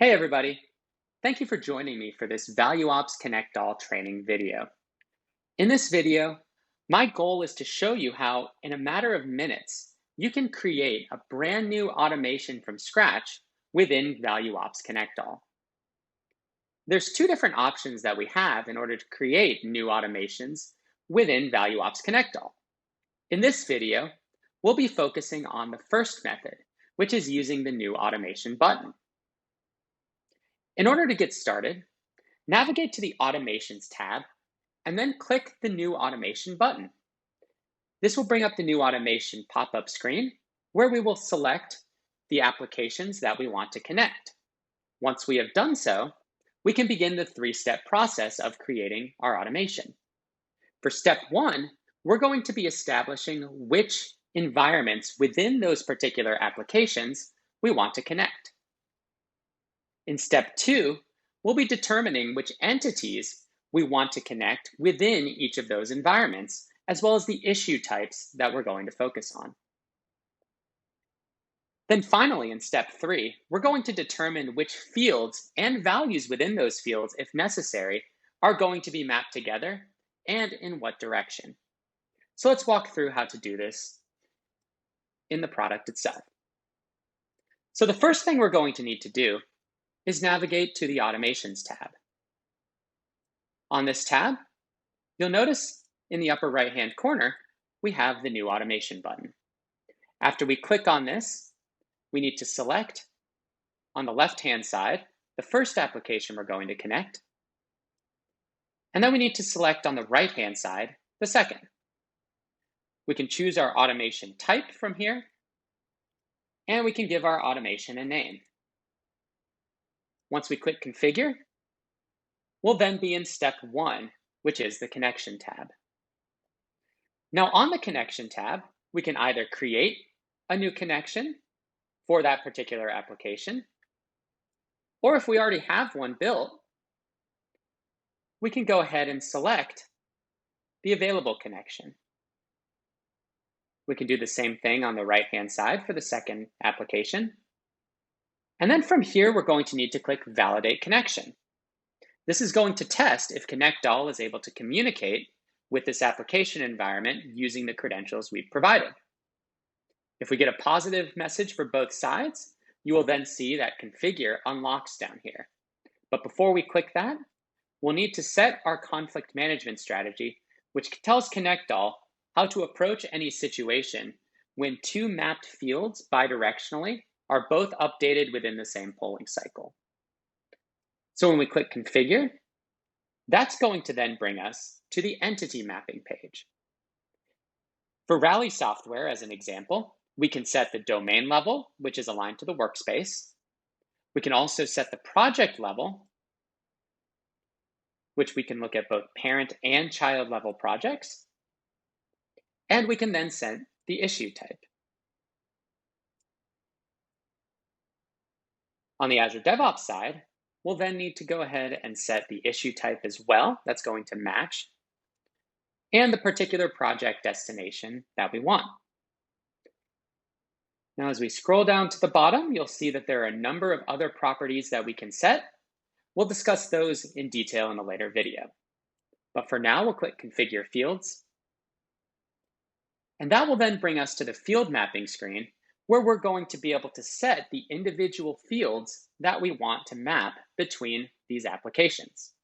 Hey everybody, thank you for joining me for this ValueOps ConnectALL training video. In this video, my goal is to show you how, in a matter of minutes, you can create a brand new automation from scratch within ValueOps ConnectALL. There's two different options that we have in order to create new automations within ValueOps ConnectALL. In this video, we'll be focusing on the first method, which is using the new automation button. In order to get started, navigate to the Automations tab and then click the New Automation button. This will bring up the new automation pop-up screen where we will select the applications that we want to connect. Once we have done so, we can begin the three-step process of creating our automation. For step one, we're going to be establishing which environments within those particular applications we want to connect. In step two, we'll be determining which entities we want to connect within each of those environments, as well as the issue types that we're going to focus on. Then finally, in step three, we're going to determine which fields and values within those fields, if necessary, are going to be mapped together and in what direction. So let's walk through how to do this in the product itself. So the first thing we're going to need to do is navigate to the Automations tab. On this tab, you'll notice in the upper right-hand corner, we have the New Automation button. After we click on this, we need to select on the left-hand side the first application we're going to connect, and then we need to select on the right-hand side the second. We can choose our automation type from here, and we can give our automation a name. Once we click Configure, we'll then be in step one, which is the Connection tab. Now on the Connection tab, we can either create a new connection for that particular application, or if we already have one built, we can go ahead and select the available connection. We can do the same thing on the right-hand side for the second application. And then from here, we're going to need to click Validate Connection. This is going to test if ConnectALL is able to communicate with this application environment using the credentials we've provided. If we get a positive message for both sides, you will then see that Configure unlocks down here. But before we click that, we'll need to set our conflict management strategy, which tells ConnectALL how to approach any situation when two mapped fields bidirectionally are both updated within the same polling cycle. So when we click Configure, that's going to then bring us to the entity mapping page. For Rally software, as an example, we can set the domain level, which is aligned to the workspace. We can also set the project level, which we can look at both parent and child level projects. And we can then set the issue type. On the Azure DevOps side, we'll then need to go ahead and set the issue type as well. That's going to match, and the particular project destination that we want. Now, as we scroll down to the bottom, you'll see that there are a number of other properties that we can set. We'll discuss those in detail in a later video. But for now, we'll click Configure Fields. And that will then bring us to the field mapping screen, where we're going to be able to set the individual fields that we want to map between these applications.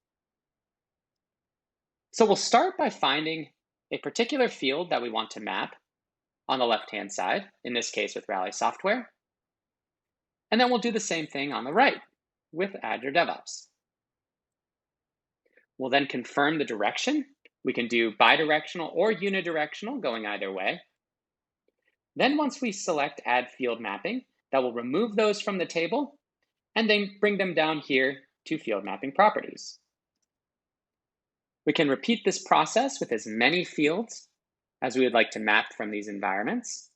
So we'll start by finding a particular field that we want to map on the left-hand side, in this case with Rally software. And then we'll do the same thing on the right with Azure DevOps. We'll then confirm the direction. We can do bidirectional or unidirectional, going either way. Then once we select Add Field Mapping, that will remove those from the table and then bring them down here to Field Mapping Properties. We can repeat this process with as many fields as we would like to map from these environments.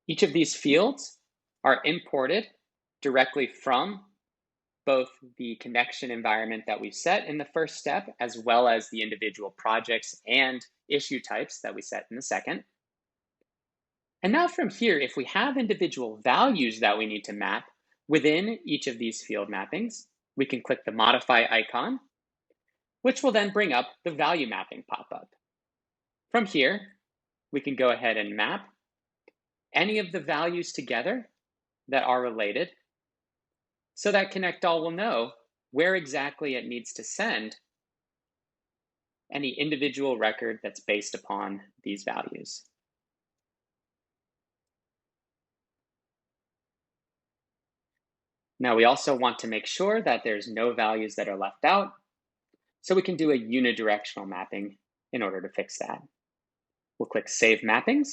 Each of these fields are imported directly from both the connection environment that we set in the first step, as well as the individual projects and issue types that we set in the second. And now from here, if we have individual values that we need to map, Within each of these field mappings, we can click the Modify icon, which will then bring up the value mapping pop-up. From here, we can go ahead and map any of the values together that are related so that ConnectALL will know where exactly it needs to send any individual record that's based upon these values. Now, we also want to make sure that there's no values that are left out, so we can do a unidirectional mapping in order to fix that. We'll click Save Mappings,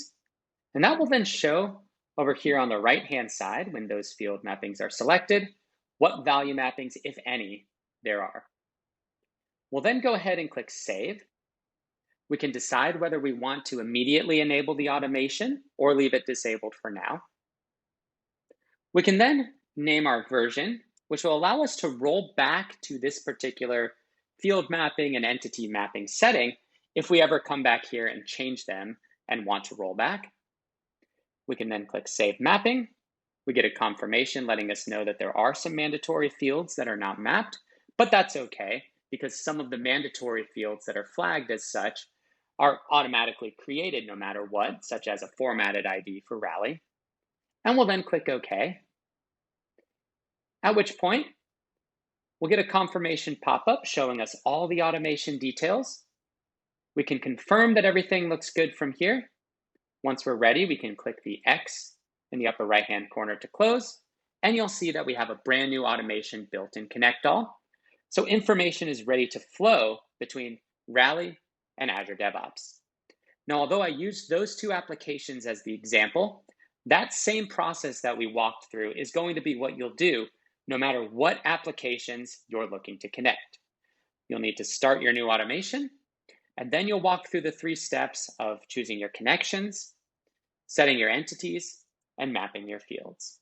and that will then show over here on the right-hand side, when those field mappings are selected, what value mappings, if any, there are. We'll then go ahead and click Save. We can decide whether we want to immediately enable the automation or leave it disabled for now. We can then name our version, which will allow us to roll back to this particular field mapping and entity mapping setting if we ever come back here and change them and want to roll back. We can then click Save Mapping. We get a confirmation letting us know that there are some mandatory fields that are not mapped, but that's okay because some of the mandatory fields that are flagged as such are automatically created no matter what, such as a formatted ID for Rally. And we'll then click OK. At which point, we'll get a confirmation pop-up showing us all the automation details. We can confirm that everything looks good from here. Once we're ready, we can click the X in the upper right-hand corner to close, and you'll see that we have a brand new automation built in ConnectALL. So information is ready to flow between Rally and Azure DevOps. Now, although I used those two applications as the example, that same process that we walked through is going to be what you'll do no matter what applications you're looking to connect. You'll need to start your new automation, and then you'll walk through the 3 steps of choosing your connections, setting your entities, and mapping your fields.